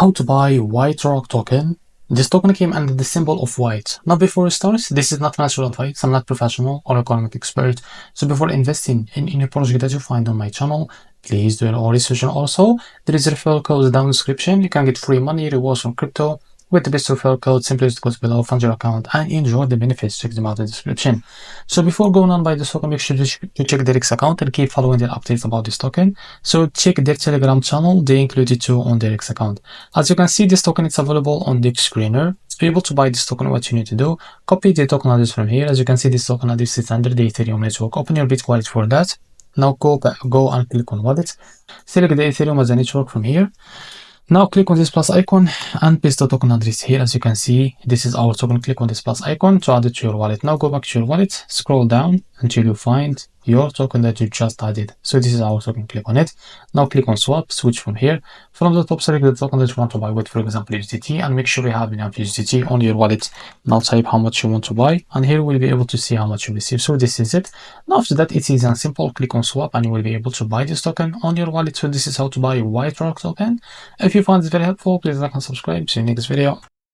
how to buy WHITEROCK token. This token came under the symbol of white. Now before we start, this is not financial advice. I'm not professional or economic expert. So before investing in any project that you find on my channel, please do your own research. And also, there is a referral code down in the description. You can get free money rewards from crypto with the best referral code. Simply use the codes below, fund your account, and enjoy the benefits. Check them out in the description. So before going on by this token, make sure to check their X account and keep following their updates about this token. So check their Telegram channel. They included too on their X account. As you can see, this token is available on the screener. To be able to buy this token, what you need to do, copy the token address from here. As you can see, this token address is under the Ethereum network. Open your Bit wallet for that. Now go and click on wallet. Select the Ethereum as a network from here. Now click on this plus icon and paste the token address here. As you can see, this is our token. Click on this plus icon to add it to your wallet. Now go back to your wallet, scroll down until you find your token that you just added. So this is our token. Click on it. Now click on swap, switch from here. From the top, select the token that you want to buy with, for example, USDT, and make sure you have enough USDT on your wallet. Now type how much you want to buy, and here we'll be able to see how much you receive. So this is it. Now after that, it's easy and simple. Click on swap and you will be able to buy this token on your wallet. So this is how to buy WHITEROCK token. If you found this very helpful, please like and subscribe. See you in the next video.